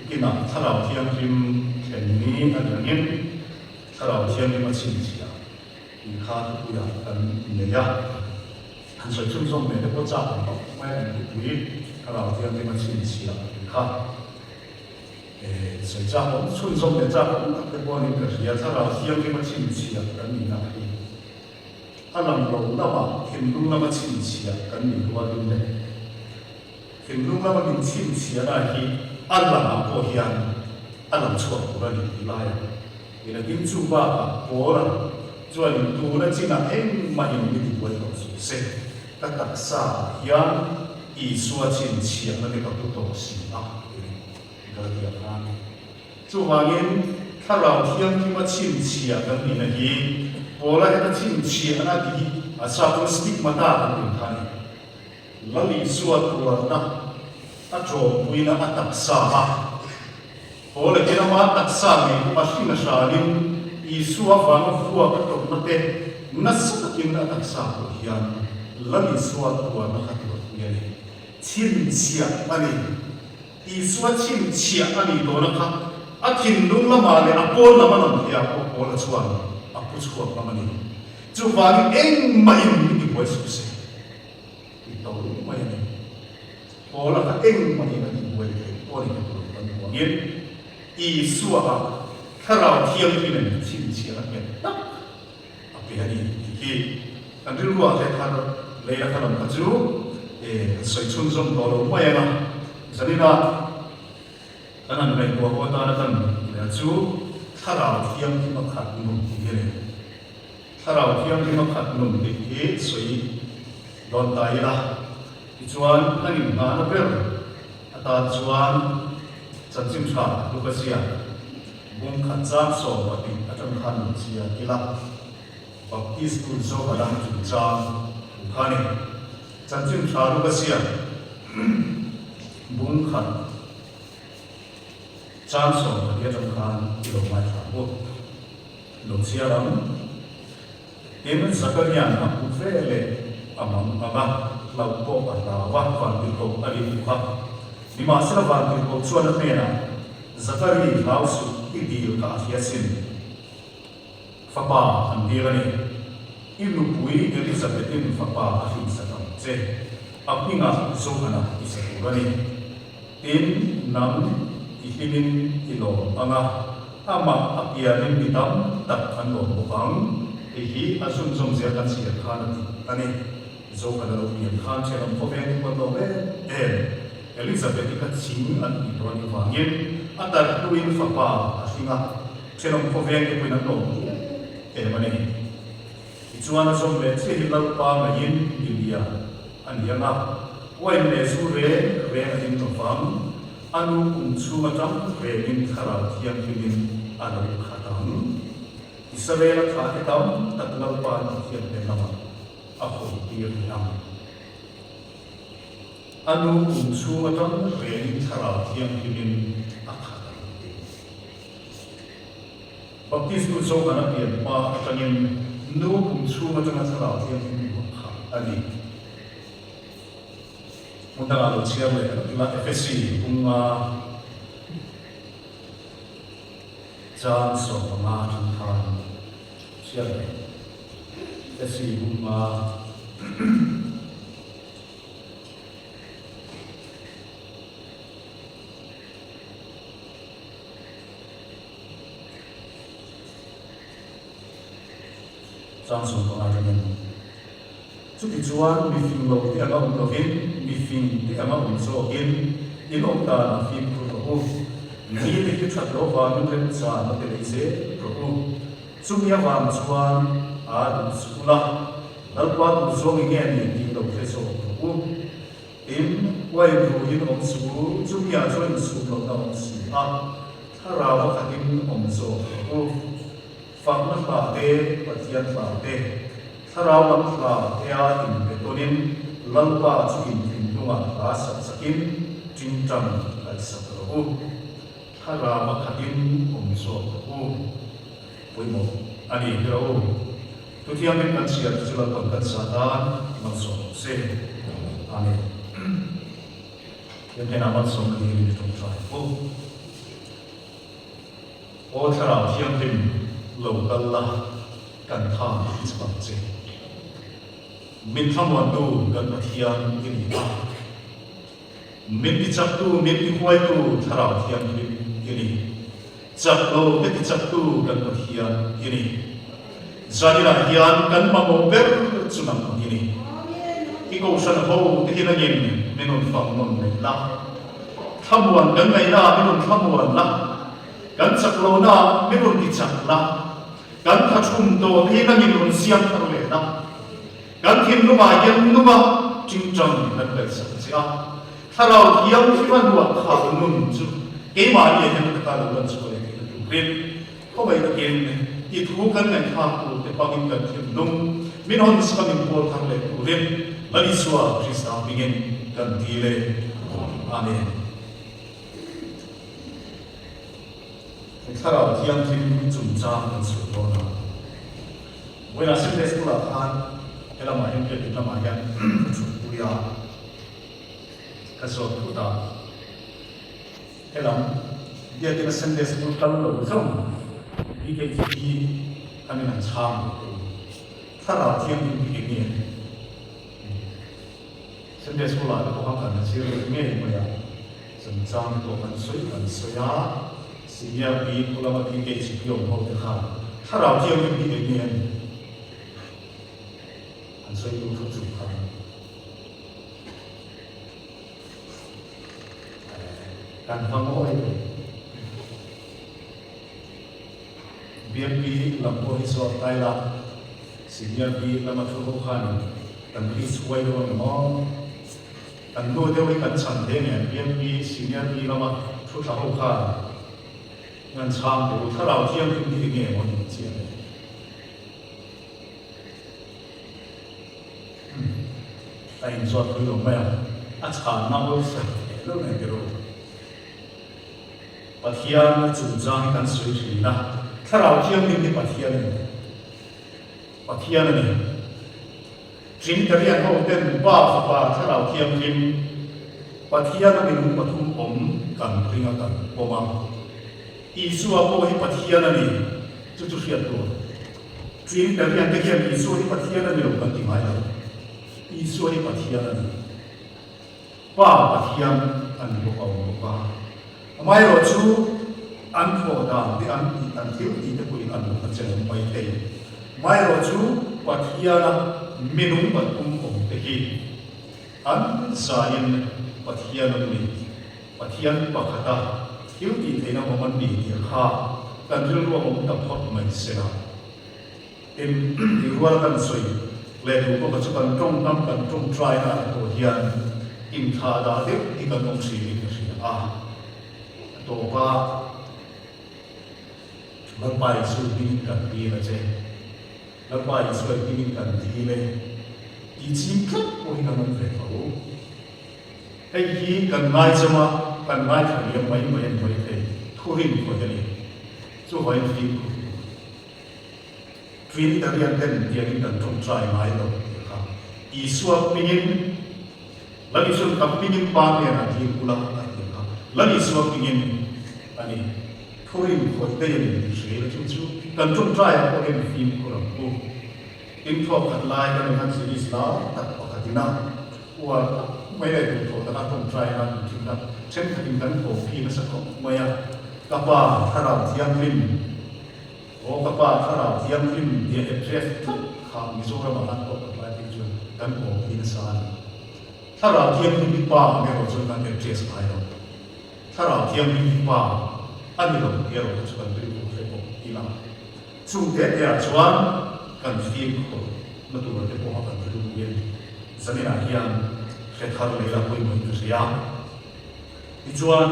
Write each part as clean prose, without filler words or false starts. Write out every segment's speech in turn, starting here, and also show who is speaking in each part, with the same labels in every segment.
Speaker 1: kina tharau thiam rim thlenni adangin tharau thiam rim achin chia i kha tu ya kan neya han soi chum som me de ko cha ko mai an tu i tharau thiam rim achin chia i kha soi cha ko chum som me cha ko ka ko ni ka ya tharau thiam rim achin chia kan ni na hi alam lo na ba hin lu na ma chin chia kan ni wa dun le hin lu na ma din chin chia na hi alam ko hian alam chua ko ni la ya ina din chu ba ko ra chuan tu na china em ma in ni di wai ko su se ta ta sa hian i suwa chin chia na ni ka tu to si a ga dia na chu wangin tharau thiam ki ma chin chia kan ni na hi Ola ita chin chia na di asapun stigma ta kan thani lali suat tua na ajo puina atak sa ha ola kina ma atak sa ni masina salin isua fama fuwa ka to na te nasaka kin atak sa ko hian lali suat tua na ka to ni chin chia ani isua chin chia ani do na ka athin lung lama le apol lama na ya ko ola chuan Puskot namani, cuma eng main di buat sukses. Kita tahu main ni. Olah tak eng main di buat orang itu orang isu apa? Kalau tiang ini cincin apa? Apa yang ini? Nanti luar saya kalau lepas kalau baju, saya cunjung kalau main lah. Jadi nak, karena mereka buat orang kan baju. Tharau thiam ki makhat num tigere tharau thiam ki makhat num dikhi soi don tai la chuan angin na na ber ata chuan chanchim tha lukasia bung khat chang so pati atang khan chia kila baptist school so kadang chu chang khani chanchim tha lukasia bung khat Chanso dia tentang kilometer satu, Lucia ram. Ini Zakaria nak ufele amam lauko atau vantilko alimuha. Di masa vantilko cuaca merah, Zakaria lausu idil kafiasin. Fapa andirani, ilu pui Elizabethin fapa afin sakam je. Apinga zohana isakurani. In nam Ihinin ilo anga ama apianin bitam tak ano bukang ihi asum som siakan siya kanat ani zo kadalo pian kan siya ng pabeng patobe Elizabeth ikat sing at ito ang ibangin at tuwin fapa asinga siya ng pabeng ito ng no mani ituan na sombe siya hilaw pa ngayon India aniya nga wain lesure anin tofang anu sumatang renin tharau thiam kimin anu khatang Israel khatam tatlaw pa thiam nama ako tirnam anu sumatang renin tharau thiam kimin akhatang baptis tu so kana pian pa atangin nu sumatang tharau thiam kimin ani Mungkin kalau siapa itulah FSC bunga jangan soal tentang siapa FSC bunga jangan soal dengan Jadi jual meeting lo dia agak mungkin meeting dia agak mungkin ini orang meeting pro ini dia cakap lo baru kerja nanti lese pro sumia baru jual ada sekolah lalu zoom ini di lo kerja pro in wai pro ini orang suku sumia jual suku lo orang suku kalau kadim orang suku pro fakta pada patian pada Tharau lampa ea in betonin lampa chuin tinunga rasa sakin cincang alsakro Tharau makhadim omso ko puimo ani hero tutiam kan sia sila pangkat satan manso se amen yang kenaman som diri di tempat ko ô thà rào thiêng tim lâu gần la gần tham ít bằng chế mình tham quan tu gần mà thiêng cái gì à mình đi chấp tu mình đi huay tu thà rào thiêng cái gì chấp lâu mình đi chấp tu gần mà thiêng cái gì giờ đi là hiền gần mà một bên chung nằm cái gì cái câu sanh hậu cái gì nhìn mình non phẳng non này la tham quan gần này la mình non tham quan la gần chắc lâu na mình non đi chắc la gần thắt chung đồ thì nó nhìn non xiêm thằng lệ la gần thiên lúc mà yên lúc mà chính trọng là cái sự gì àถ้าเราเที่ยวที่ว่าหนวดขาดนุ่นจุเกี่ยมาเนี่ยมันก็ต้องรู้สึกเลยเรียนเข้าไปตะเกียงเนี่ยที่ทุกข์กันในทางตัวแต่ปังกันที่นุ่มมินอนสกัดมินโพลทางเลยเรียนและดิสวาคริสต์มิเงินกันทีเลยอาเมนถ้าเราเที่ยวที่จุ่มจ้ากันสุดโลนะเวลาสิ่งที่สุดละทานเวลามาเห็นเกิดเวลามาเห็นสุดปุยาก็สอบทุกตาเอลัมเดี๋ยวที่เราเซ็นเดสบุลกันเราส่งอีกทีอันนี้นั่นช่างถ้าเราเที่ยงอยู่ที่นี่เซ็นเดสบุลเราก็ทำกันเชื่อเงี้ยมั้ยสัญจรตัวมันสวยกันสวยสิ่งที่มีพลังที่เกิดขึ้นยอมเขาจะขาดถ้าเราเที่ยงอยู่ที่นี่อันสวยอยู่ทุกจุดครับการฟังโอ้ยเบียบีลำโพงสอดไตละสิ่งที่บีลำมาทุกขันกันที่สวยด้วยมองกันดูเดี๋ยวกันฉันเดียเนี่ยเบียบีสิ่งที่บีลำมาทุกขันงานช่างดูถ้าเราเที่ยงคืนที่เงี้ยมันเจียเลยแต่อินสอดคุยกับแม่อาจารย์นั่งรถสักเรื่องไหนก็รู้ปะเทียนจุดจางกันสวยดีนะถ้าเราเที่ยวนี่ปะเทียนนี่จริงจะเรียกเขาเป็นบ้าฟ้าถ้าเราเที่ยวนี่ปะเทียนนี่มันปะทุ่มผมกันพริ้งกันโอมาอีสัวโอ้ยปะเทียนนี่จุดเสียตัวจริงจะเรียกได้แค่อีสัวที่ปะเทียนนี่เรากันที่ไหนแล้วอีสัวที่ปะเทียนนี่บ้าปะเทียนอันนี้บอกเอาบ้าไม่รู้ชูอันโฟดาที่อันที่ที่จะคุยอันนั้นจะไม่ได้ไม่รู้ชูปัทยานะมินุปัตตุมองเตกีอันสายันปัทยานะมีปัทยานปักตาที่ที่ที่นั่นมันมีที่ข้ากันเรื่องว่ามันตับพอดไม่เสียเป็นที่รู้กันสวยเลยดูก็จะกันตรงน้ำกันตรงใจนะตัวเฮียนอินทาดาเด็กที่กันต้องสีนี่ก็สีตัวว่าเราไปสู่ดินกันดีนะเจ้เราไปสู่ดินกันดีเลยที่จริงครับโอ้ยกันมันเป็นเขาไอ้ที่กันง่ายจะมากันง่ายทำยังไม่เลยทุเรียนคนนี้ช่วยฟิล์มแต่เรียนเด่นเรียนกันตรงใจไม่หรอกครับอีส่วนปีนี้แล้วอีส่วนกับปีนี้บางเนี่ยนะที่กุลาแล้วอีส่วนปีนี้อันนี้ทุเรียนคนเดียวนี่เสียแล้วจู่ๆกันตรงใจก็เรียนฟิล์มคนละปุ๊บอินโฟกัสไลน์กันทั้งซีรีส์แล้วตัดออกจากนั้นว่าไม่ได้ดูโถแต่การตรงใจนะจริงๆนะเช่นกันกันโผล่พี่มาสักคนเมื่อกับว่าถ้าเราเที่ยงริมโอ้กับว่าถ้าเราเที่ยงริมเดี๋ยวเอฟเอฟทุกข่าวมีส่วนประมาณก็ไปที่จุดกันโผล่พี่มาสักถ้าเราเที่ยงริมป่าไม่รู้จะกันเอฟเอฟไปหรอกถ้าเราเที่ยงริมป่าอันนี้เราเที่ยวจะกันริมโผล่ไปบอกอีหลังช่วงเด็กเนี่ยชวนกันฟิล์มคนมาดูเราจะบอกกันดูเย็นสมัยนั้นยังแค่ทำเลยละคุยเหมือนกันเสียอีชวน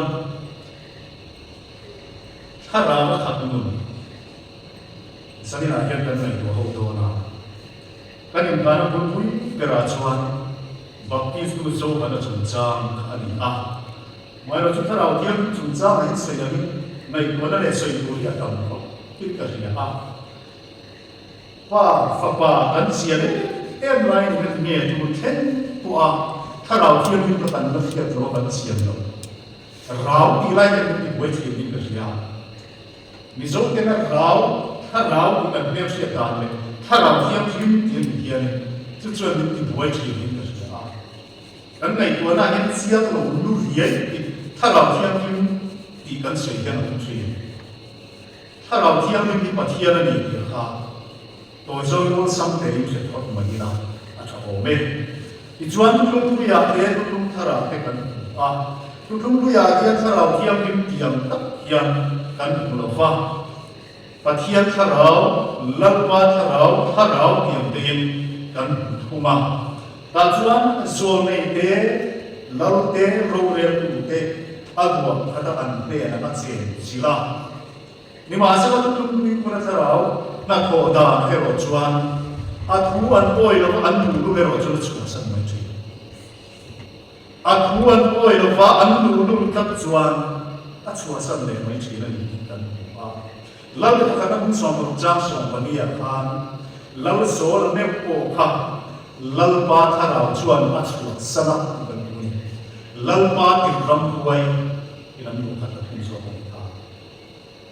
Speaker 1: ถ้าเราไม่ทำนู่นสมัยนั้นยังกันไม่ตัวเขาตัวน่ะกันยังการพูดคุยกับราชวันบักกี้สู้สู้กันจนจังอันนี้ไม่รู้จุดที่เราเที่ยงจนจังให้เสียนี่ไม่ควรจะเลยสวยตัวอย่างนั้นหรอกคิดกันเสียว่าฟ้าอันเสียเลยเอ็มไลน์เนี่ยเนี่ยทุกเช่นตัวถ้าเราเที่ยงกันกันแล้วเที่ยงเราอันเสียเนาะเราอีไลน์เนี่ยไม่เที่ยงกันเสีย mi zo te na rau tha rau ku kan me sia ta le tha rau thiam thim tin kia le chu chuan ni ti buai chi ni ka sa kan nei tu na hin sia lo lu ye tha rau thiam thim ti kan sei kan tu chi tha rau thiam ni pa thia na ni ki kha to zo lo sam te ni se thot ma ni na a tha o me ti chuan tu tu ya te tu tha ra te kan tu tu ya kia tha rau thiam thim tiam tak hian kan lo fa pathian tharau lalpa tharau tiam te in kan thuma ta chuan zol nei te lal te ro rel tu te agwa khata an te na che sila ni ma sa tu tu ni kuna tharau na ko da hero chuan a thu an poi lo an lu hero chu chu san mai chi a thu an poi lo fa an lu tak chuan a chu san le mai chi na ni kan lau le takana hun som ro jang som pani ya khan lau sol ne po kha lal pa tharau chuan a chu sana kan ni lal pa ti ram huai ina mi kha ta hun som pani kha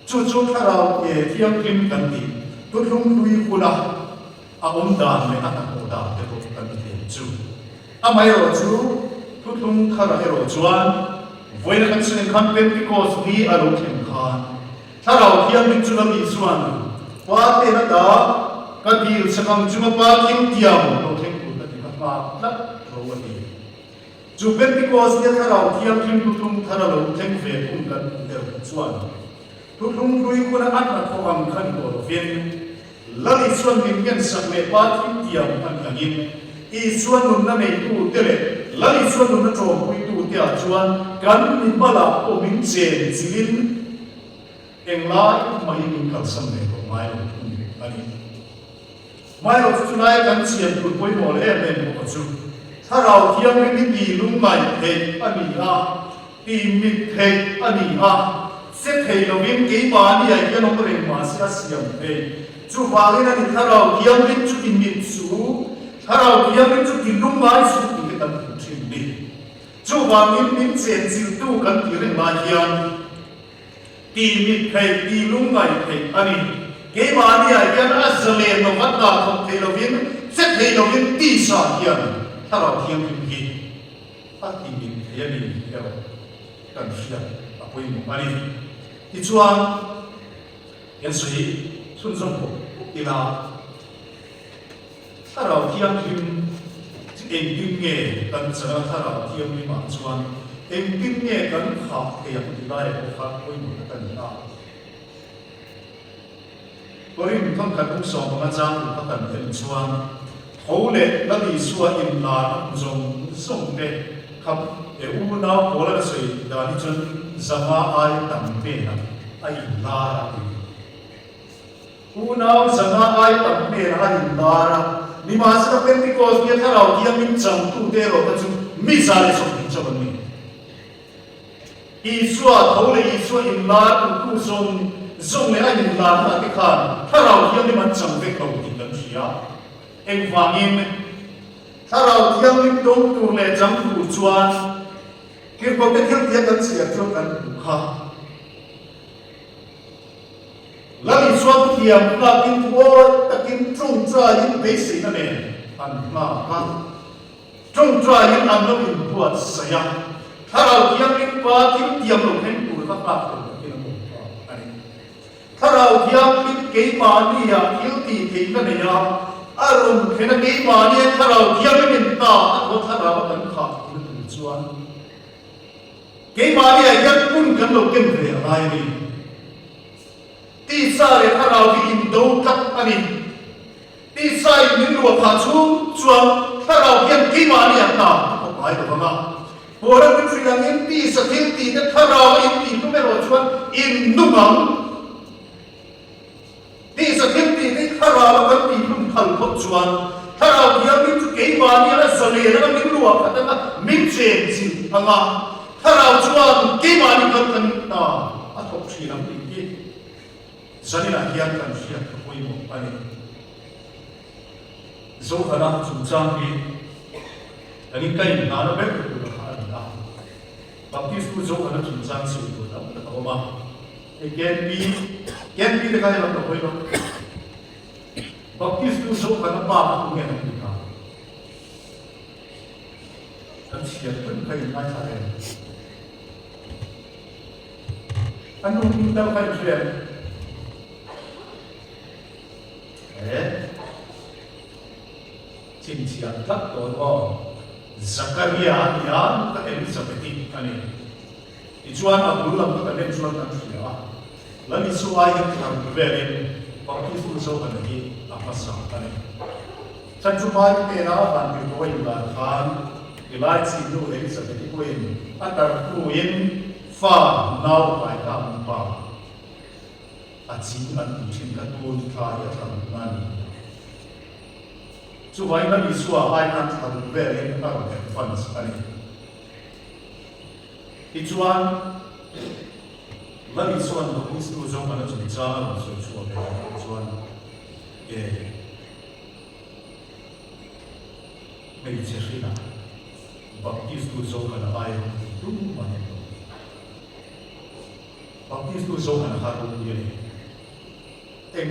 Speaker 1: chu tharau ye thiam kim kan ti tu lung lui kuna a om dan me a ko da te ko kan ti chu a mai ro chu tu lung thara ro chuan voina kan sin kan pen because we are looking khan tharau thiam min chu lam i chuan wa te na da ka bil sakam chu ma pa kim tiam lo theng ku ta ti ka ma na ro wa ti chu pen because ne tharau thiam kim tu tum thara lo theng ve kum kan de chuan tu tum lui ku na at na thawam khan ko lo ven lali chuan min ngen sak me pa kim tiam an angin i chuan nun na nei tu te le lali chuan nun na chom pui tu te a chuan kan min bala o min chen chilin englai mai min kal sam ne ko mai lo ani mai lo chu lai kan chian tu poi mo le men ko chu tharau thiam min ti lung mai the ani a ti mit the ani a se thei lo min ke ba ni ai ke no re ma sia siam the chu wa le na ni tharau thiam min chu ti mit chu tharau thiam min chu ti lung mai su ti ke tan chu ni chu wa min chen sil tu kan ti re ma hian ti mit thei ti lung mai thei ani ke ba ni ai kan azale no wat da ko thei lo vin se thei lo vin ti sa hian tharau thiam min hi a ti mit thei ani ya kan sia a poi mo ani ti chuan yan sui sun som ko ila tharau thiam min em kinh nghe cần sợ thà là thiêm đi mà chuan em kinh nghe cần học thì học thì lại học khác với một cái cần nào có những thông cần cũng sống mà trang cũng cần thêm chuan hậu lệ là đi xua im là dùng sống để khắp để u nào có là sự đã đi chân zama ai tầm bề na ai la u nào zama ai tầm bề na ai la ni ma sa Pentecost ni tharau thiam min chang tu te ro ta chu mi sa le so ni cho ni Isua thole Isua in la ku song zong le ai in la na te khan tharau thiam ni man chang ve ko ti kan sia eng wangin tharau thiam ni dong tu le chang tu chuan ke ko te thiam dia kan sia cho kan kha lali suat thiam ka kin thoi takin trung tra yin be sei na ne an ma ha trung tra yin an lo in buat saya tharau thiam kin pa kin tiam lo hen tu ka pa ko kin mo ani tharau thiam kin ke ma ni ya il ti thei na ne ya arum khena ke ma ni tharau thiam kin ta ko tharau kan kha kin tu chuan ke ma ni ya yan pun kan lo ken ve ai ni ti sa le tharau ki in do kat ani ti sa in ru pha chu chuan tharau kian ki ma ni ta ko bai do ma bora ki friang in ti sa thil ti te tharau in ti nu me ro chuan in nu ngam ti sa thil ti te tharau kan ti nu thal ko chuan tharau ki am ki ke ma ni la sa le na min ru pha ta min chen chin anga tharau chuan ki ma ni kan kan ta a thok thi lam ti Zanina hian kan hian ka poi mo ani zo khana chung chang ni ani kai na na be ku ka ani na baptism zo khana chung chang si ku ta ta ma Gen bi de kaya lang koy lo baptist tu so kana ba ku ngen ni ka kan sia pun kai na sa re anu ni dal kai sia chin sia tak to ko Zakaria ya ka Elizabeth ani ichuan Abdullah ka nem chuan kan sia lagi suai yang berin waktu itu so kan lagi apa sah kan can cuma era kan di koi lah kan ilai situ ini seperti koi antar koi fa nau pai kam pa aci an tin kan tuan kaya kan nan cuma lagi suai kan kan berin kan fans kan ichuan lagi soan untuk itu zaman itu bicara soal soal medicina baptis itu zaman air itu mana itu baptis itu zaman harum ini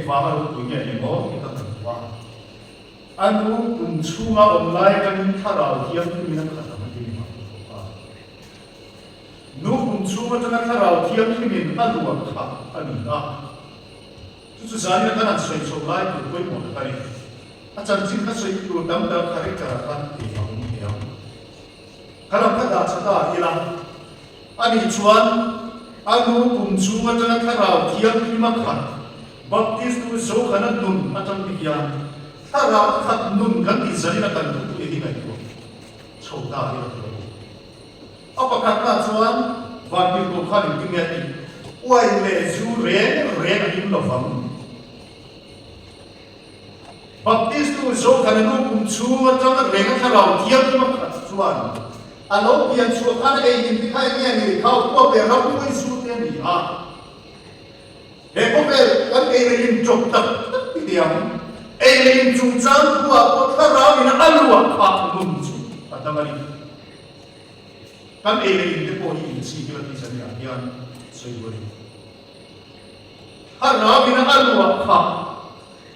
Speaker 1: faham punya emo kita terbuat anu cuma online kan tarau yang kita kata nukun cuma tengah tarau tiang ini aduan kah anina, itu sebenarnya kan asal sekolah itu kau mau kari, acar jika itu dam-dam kari carakan tiang, kalau kata cakap hilang, ani cuan, nukun cuma tengah tarau tiang lima kan, baptis tu so kanan nun acar pikiran, tarau kat nun kan izalina kan tu ini kan itu, coba hilang. Apakah kasuan wakil bukan dimati, wah lezu ren ini lafam. Baptis tu so karena kuncu macam rengat harau tiap lima kasuan. Alau pian so kan ini ni kau berapa pun so ni ah. Kau kan ini jok tak diam. Ini jujang kuat harau ini aluak pak kuncu. Kata mari. Kan ini pun ini sih kita bisa lihat yang sesuai. Harap ini aluak kah,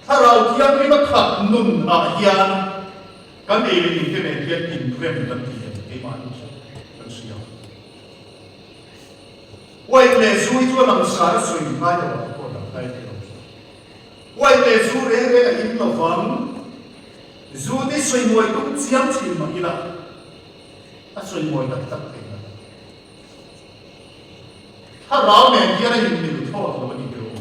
Speaker 1: harap yang lima kah nun ahian. Kan ini kita lihat in rem dan tiada iman kan siapa. Wai lesu itu orang sara suami kaya orang kaya kaya. Wai lesu rere ini lafang, zudi suami itu siang cima ila. Asal mau tak tengah. Harau ni dia ada yang ni tahu apa ni dia.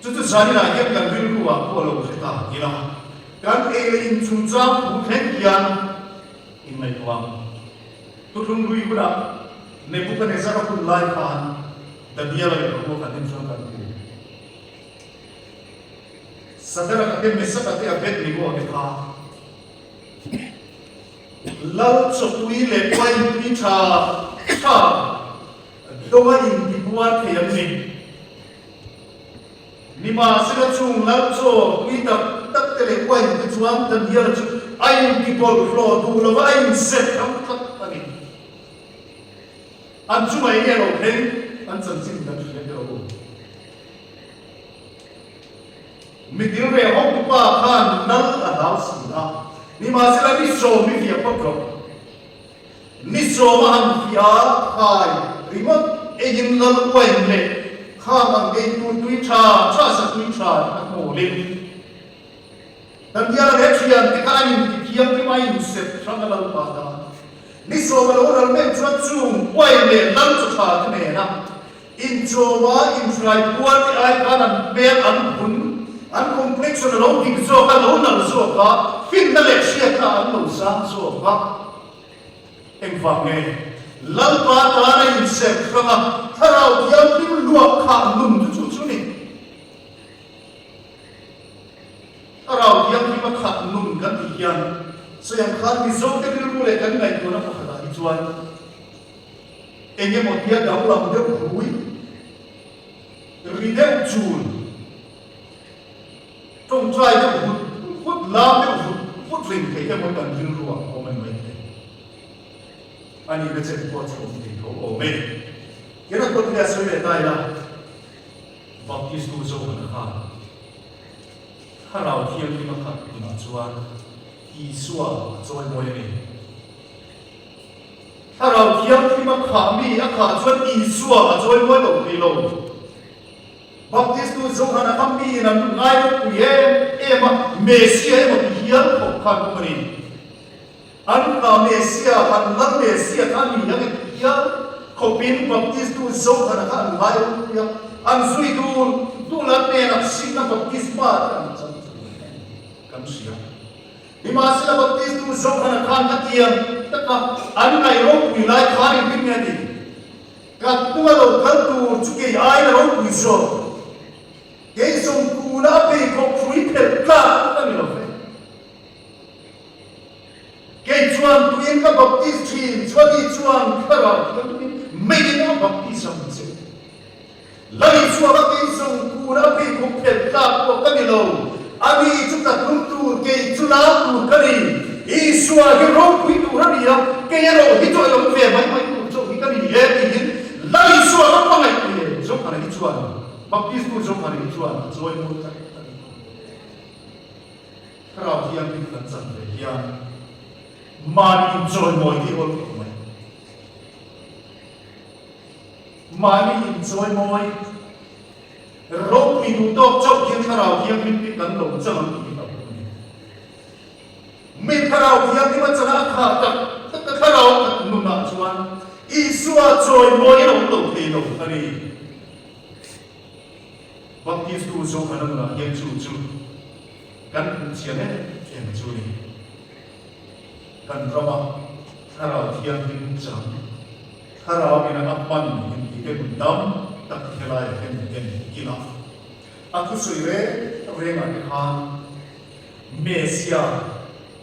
Speaker 1: Jadi saya nak yang kan biru aku kalau kita kira kan ini junjang bukan kian ini tuang. Turun lui pula, ni bukan esok aku live kan, dan dia lagi aku kan junjang kan. Saudara kata mesra kata abet ni gua kita. Laut sokui le kuai ni cha doa ini dibuat kayak ni. Ni masih cung laut sokui tak tele kuai ni cuam dan dia tu ain people flow tu lawa ain set kam tak ni. Cuma ini orang pen sensin dan sudah jauh. Mikir rehok pa kan nal adal sila. Ni masih lagi so mi via pokok, ni so maham via kai, remote engine lalu kuai le, khamang itu tuicha, sa tuicha aku lin. Dan dia reaksian tekanin kiam kimain set sama lalu pada. Ni so malu orang mencuat cung kuai le lalu cepat ni na. Incoba infrai kuat ai kanan ber ampun. An kompleks na lo king so ka lo na so ka fin na le sia ka an lo sa so ka eng fa nge lal pa ta na in se fra tharau yam lim luak kha num chu chu ni tharau yam lim kha num kan ti yan so yang kha mi zo ke bil le kan ngai ko na pa kha i chuan enge mo dia da ulam de hui ri de chun trong trai nó phút làm nó phút rình thì em mới cần dừng ruộng của mình anh ấy cái chuyện của chúng thì có ô mê cái đó tôi nghe suy về tai là baptist tu zo kan kha harau thiam ki ma khat na chuan Isua joy moi ni harau thiam ki ma kha mi a kha chuan Isua joy moi lo ki lo baptist tu zo kan a mi na ngai ku ye ema mesia ema hial ko kha ko ni an ka mesia an la mesia kan mi ya ya ko bin baptist tu zo kan a ngai ku ya an sui tu la ne na sin na baptist pa kan sia Ima sila baptist tu zo kana kan katiam taka an ngai ro ku lai khari bin ne di ka tu lo kal tu chuke ai na ro ku zo ke song ku na pe ko free pe ka ta ni lo fe ke chuan tu in ka baptist thin chwadi chuan khara me ni na baptist sam se lai chuan ka ke song ku na pe ko pe ka ko ta ni lo Ami chúng ta tung tu cái chú lá tu cái gì, Isua cái rong quý tu ra đi à, cái gì rồi cái chỗ đó về mấy tu chỗ cái gì vậy cái gì, là Isua nó bằng cái gì, giống cái Isua, baptist tu giống cái Isua, rồi một cái, cái nào thì anh biết là sao vậy, anh, mà đi rồi mọi cái ổn không mày, mà đi rồi mọi rong quý tu đó chọc cái nào thì anh biết là đâu chẳng hạn mình khảo hiệp thì mà chẳng hạn khảo tất cả khảo nụ nạ chuan Isua trôi môi nó đâu thì đâu cái gì baptist tu zo khả năng là hiệp chu kan chia này hiệp chu này kan drama khảo hiệp thì chẳng khảo cái nào appan thì cái bundam tất cả lại hiệp kina aku suy về mà cái han Mesia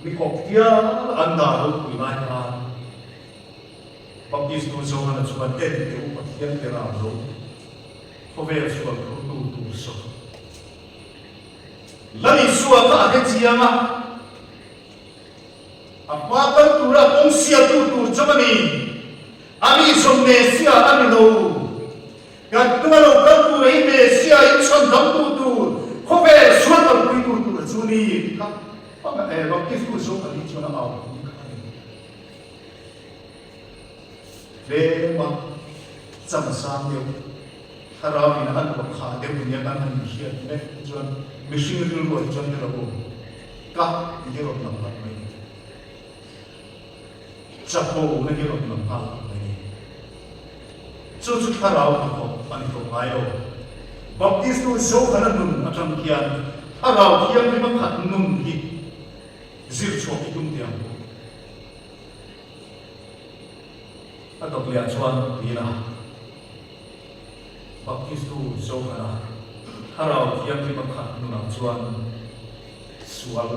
Speaker 1: mi kopia anda ro ku mai ha baptist tu zo na chuan te te u pathian te ra ro ko ve chuan tu so lani suwa ka ke chianga apa kan tu ra kong sia tu chamani ani som Mesia ani lo kan tu lo kan tu rei Mesia in son dam tu ko ve chuan tu chu ni baptist tu zo ka ni chona au ve ma cham sam yo harau in han ko kha de bunya kan han hiat ne chon machine ril ro chon de ro ka ye ro nam pa mai chapo ne ye ro nam pa mai chu harau ko ani ko mai ro baptist tu zo kana nun atam kian harau thiam ni ma khat nun hi zir chok itum tiang atok lia chuan ina baptist tu zo kana harau thiam ni ma khat nun a chuan sual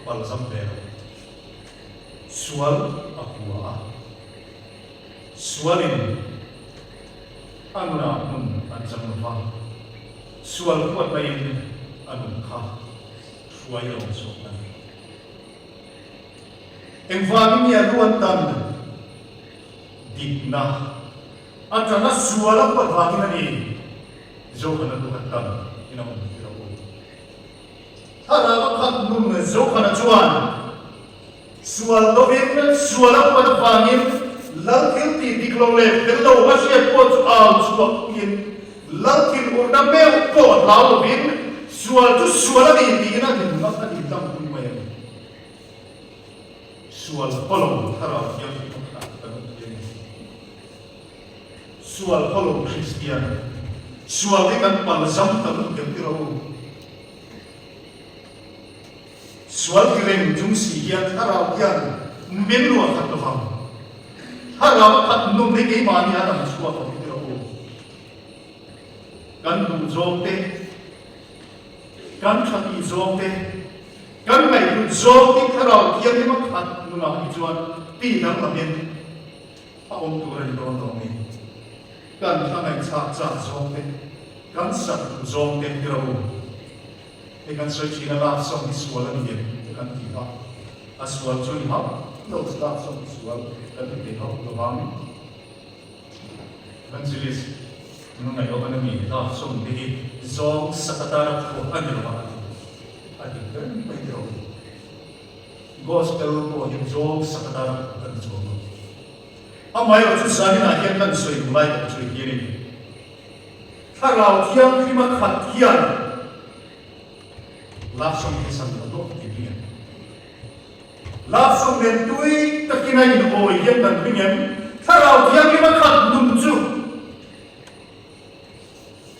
Speaker 1: pal sam pe sual akua sualin anuna mun anjam va sual kuat lain anun kha suai lo so nan envami ya luan tan dikna atana suala kuat vagi ni zo kana tu tan ina mun kira ko hara khat nun zo kana chuan sual lo vin suala kuat vagi langkil ti diklole hello asia ko chu al chu yin langkil urna meu ko lao vin sual tu sual ni dina din ma ka din tam kun mai sual kolom thara yang kita sual kolom Kristian sual ni kan pal zam tam kan tiro sual kiren jung si hian thara yang men lo khat to fam thara khat num ni ke ma ni ana sual to tiro kan du zom te kan khati zom te kan mai du zom ti kharo kiam ni ma khat nu na hi chuan pi dang la men a om tu ren don dong ni kan thangai cha zom te kan sa zom te kro e kan so chi na la som ni swal ni yen kan ti ha a swal chu ni ha no sta som swal kan ti ha lo ha mi evangelist nung ngayon ano ni ito so hindi zong sakatara ko ano ba ati ganun pa ito gospel ko yung zong sakatara ko ano zong ang mayo sa sani na yan kan soy mulai ko soy kiri karau yang lima khatian langsung isang ito kibigyan langsung mentui takinay no yan kan binyan karau yang lima khat numju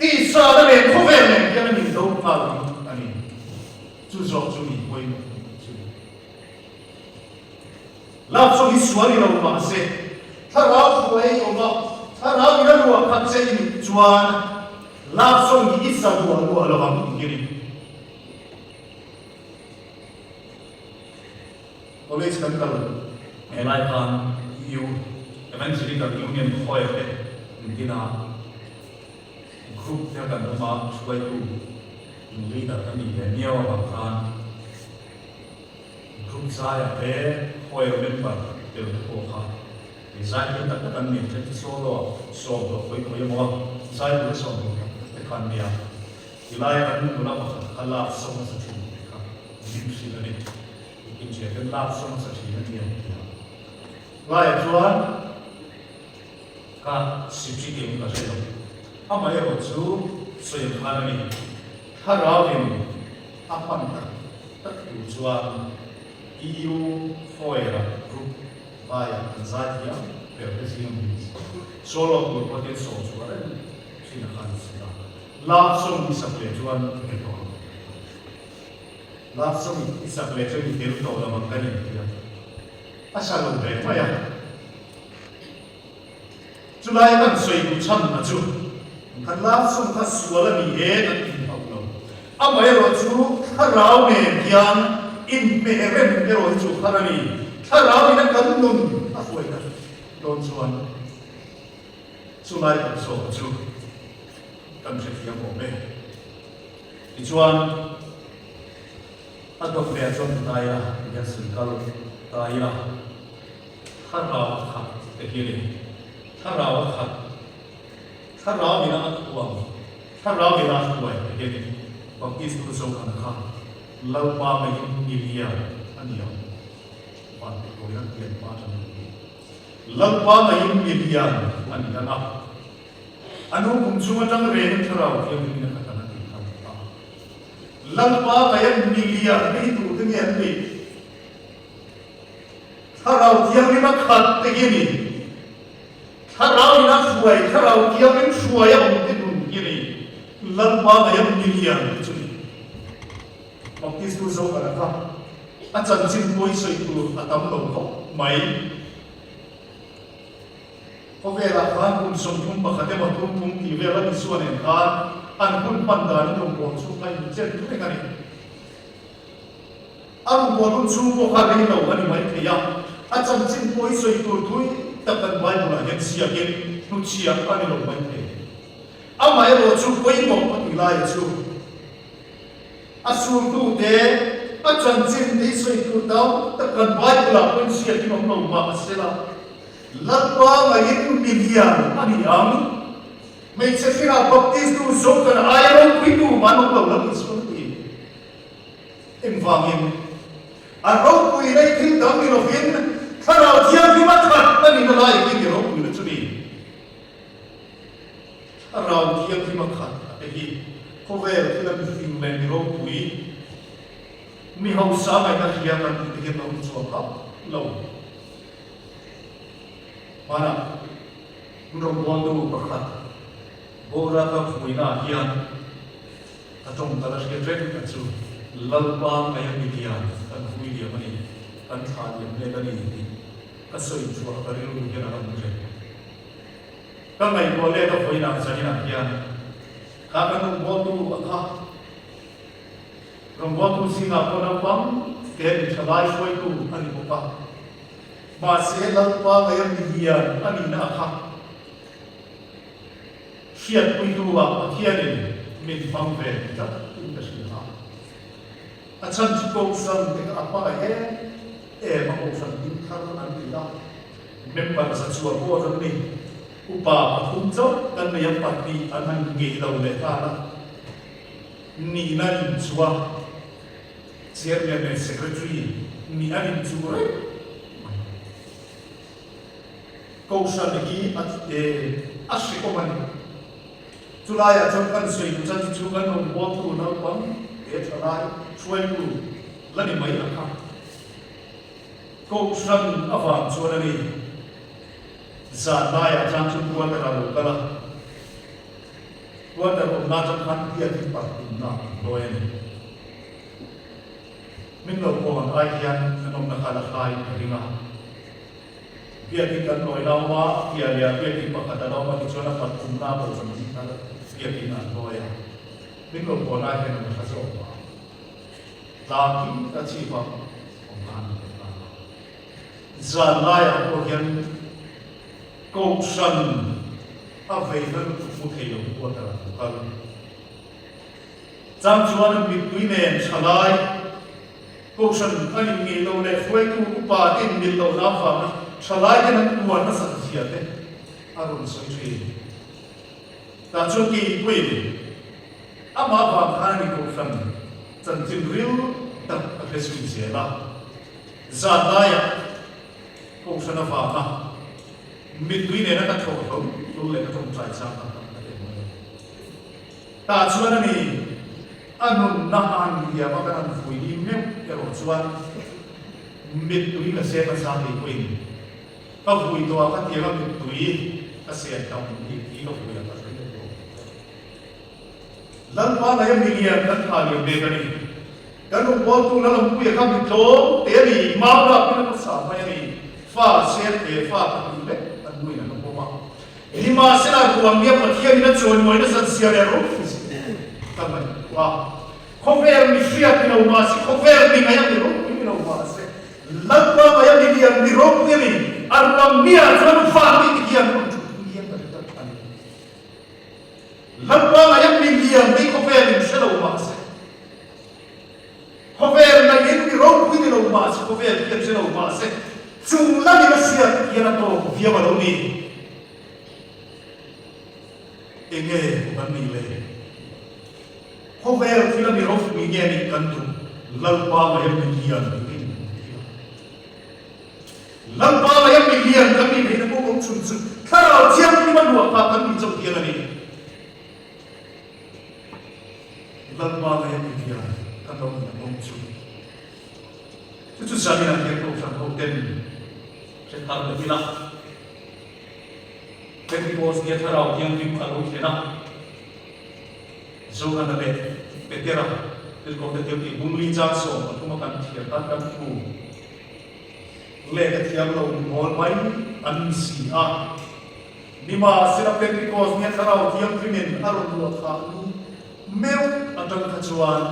Speaker 1: isa na may covenant yan ang ito ani chuzok chuni boy langsung iswari na umase harap boy oma harap na luwa katse ini juan langsung isa dua lawang gini oleh sekali elai kan you eventually the union hoy dina group dia kan rumah supaya tu leader kami dia orang group saya hoy member dia orang saya kita kan ni jadi solo hoy mau saya boleh solo kan dia wilayah kan guna kalau sama sahaja mesti ada ini jadi lah sama sahaja dia wilayah tuan kan sipsi dia muka saya apa ya waktu saya hari ini harawin apa tak tujuan EU foira grup bayar Tanzania berpresidensi solo berpotensi soal sinakan sila langsung bisa pelajaran itu langsung bisa pelajaran itu dalam makanya dia asal berapa ya Julai kan saya ucap maju kan langsung kan suara ni nanti Allah apa ya waktu harau yang in meheren ya waktu harani harau ini kan nun apa ya don suan Julai kan so maju kan saya boleh dijual atau pelajaran daya yang sekal daya harau hak kekiri harau bila aku uang, harau bila aku uang, jadi bagi itu sokan kah, lawa mayin miliar, aniam, pan koyan kian macam ini, lawa mayin miliar, aniam apa, anu kumcuma tang rehen harau yang ini kata nanti kata, lawa mayin miliar itu dengan ini, harau yang lima kat begini. Harau ina suai, harau dia men suai yang itu gini, lampa yang miliar itu. Waktu itu saya kata, acan cimpoi itu atam longkok, mai. Kau vela kan pun sungguh bakatnya batum pun ivela disuan kan, anpun pandan longkok supaya jadi tu dengan ini. Aku pun sungguh hari ini lawan mai kaya, acan cimpoi itu tu. Takkan baik pula yang siapin nuciak ani lo baik. Ama yang lo cukup mo nilai itu. Asal tu deh, acan cinta itu tahu takkan baik pula pun siapin orang masalah. Lepas main miliar ani am, macam mana baptis tu zokan ayam itu mana pula lagi seperti. Envangin, arau ku ini kita milovin. Kalau dia dimakan, tadi nilai ini orang punya curi. Kalau dia dimakan, tapi kau kita bikin lagi orang punya, mihau sama yang dia kan kita tahu suaka, lau. Mana, orang bodoh berkat, borak punya dia, atau mungkin dia trade itu, lalpan ayam dia, kan punya dia mana, kan thani mereka ni. Asal itu apa yang kita nak buat? Kalau ini boleh tu kau nak jadi nak kian. Kalau buat tu apa? Kalau buat tu Singapura pun, kita cabai sesuai tu ani apa? Masih lalpa ayam dia ani nak apa? Siap itu apa? Kian ini min pamper kita itu semua. Acan cukup sang dengan apa mau sang bintang nanti lah. Memang sesuatu orang ni upa pathum chau kan mayam party anan nge lo le ta ni na in chua chairman and secretary ni anin chua ko san hi ashikoman tulaya changkan sui kusan chukan no botu na pam thalai chuai tu lani mai akha ko san awa chuanani zanaya chang chu buat ra kala buat ra na chang kan dia ti pat na loen min lo ko ai hian anom na khala khai ringa dia ti kan noi lawa dia dia ti pakata lawa ti chona pat na bo san na dia ti na loya min lo ko na hian na khaso pa la ki ta chi pa on zanaya ko hian ko san aveilan mu thei lo ko ta kal chang chuan mi tui nen chalai ko san ani nge lo le foi ku pa tin mil lo na fa chalai kan tu na sa sia te arun soi tri ta chu ki pui ama va khan ni ko san chan chin ril ta a su sia la zanaya ko san va na mi tui ne na ka thok thom lu le ka thom trai sa ta ta chuan ani anun na an dia ma kan fui ni me ke ro chuan mi tui ka se ka sa ni kuin ka fui to ka ti ka mi tui ka se ta ni ki ka fui ka se to lan pa na ya million kan tha ni be ka ni kan ro bol tu na lam pu ya ka mi to te ni ma ra pi na sa ma ni fa se te fa ka ni be an ni na ko ma ni ma se la ku am ya pa thia ni na chon mo na san sia le ro ta ma wa cover mi fiat ni o ma si cover mi ma ya ni ro ni no ma se lan pa ma ya ni ya ni ro ku ni ar lam mi a san fa ni ki ya no ni ya ta ta ni lan pa ma ya ni ya ni cover mi se lo ma se cover na ni ro ku ni lo ma se cover ki se lo ma se chung la ni na sia ki na to via ma lo ni enge ban ni le cover ki la ni ro mi nge ni kan tu lan pa ma ya ni ya ni lan pa ma ya ni ya kan ni ni ko ko chung chung thara chiam ni ma du pa kan ni chau ki la ni lan pa ma ya ni ya kan lo ni ko chung chu sa ni na ke ko sa ko ten se thar de bila pen pos dia thara yang ni ka lo na zo kan le petera il ko de ti bumli cha so tu ma kan thia ta kan tu le ka thia lo mol mai an si a ni ma sira pen pos dia thara yang krimen aro lo kha ni meu atang ka chuan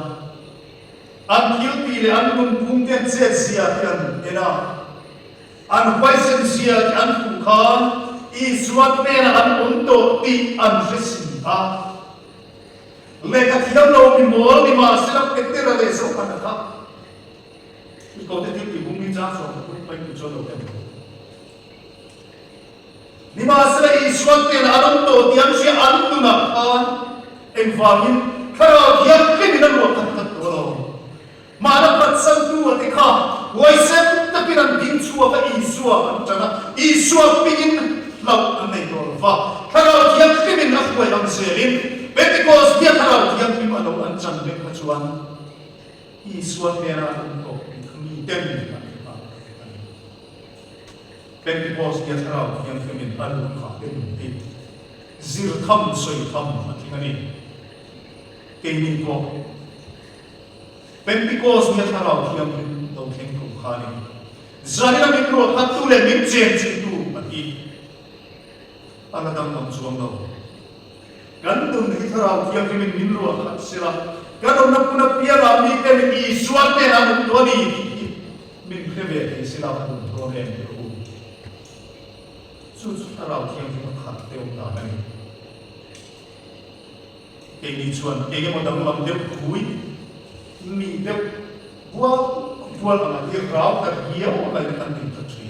Speaker 1: an kil pi le an mun pung ten se sia kan ena an paisen sia an fu khan I suat me na an unto ti an resi a le ka thiam lo mi mol ni ma sira petera le so kana ka ko te ti bum ni cha so ko pai tu cho lo kan ni ma sira I suat me na an unto ti an si an tu na khan en vangin khara dia ke ni na lo kan ka to lo ma na pat san tu ati kha wai se ta piran din chua ka I suwa an chana I suwa pigin lau an nei dor va khara dia ke ni na khoi am selin because dia khara dia ki ma lo an chan be khachuan I suwa pera an to ni tem because dia khara dia ke ni an lo kha be zir tham soi tham athingani ke ni ko because dia khara dia lo theng ko khani zanira mikro thatu le min chen chi tu ati ala dam dam chuang lo kan dum ni thara kia ke min ro khat sira kan na puna pia la mi ke ni suat te na to ni min khebe ke sira ba to ne ro su thara kia ke khat te om da ni ke ni chuan ke ke mo dam lam de khui ni de bua la ki rao ta hiya o la kan tin ta tri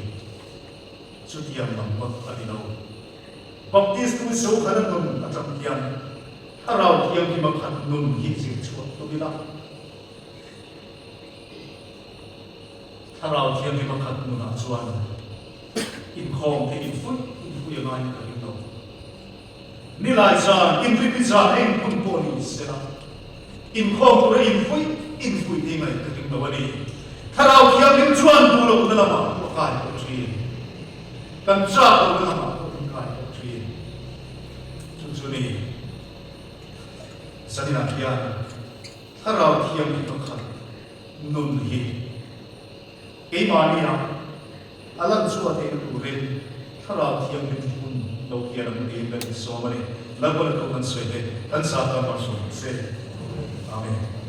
Speaker 1: chu tiam lam ba ani lo baptist tu so khana nun acham kian harau thiam ki makhat nun hi sing chuak to bila harau thiam ki makhat nun a chuan in khom te in fut ngai ka in do ni lai sa in ri sa en kun po ni sera in khom tu in fui te ngai ka in do ani harau thiam ki chuan tu lo na ma ko kai ko chi kan cha ko na ma ko kai ko chi chu ni sanina kia harau thiam ki makhat nun hi cái mà đi nào, alam suat itu kurin, kalau tiang itu pun lau kia nak mudi dan semua ni, lagu lagu kan suai, dan sahaja masuk, amin.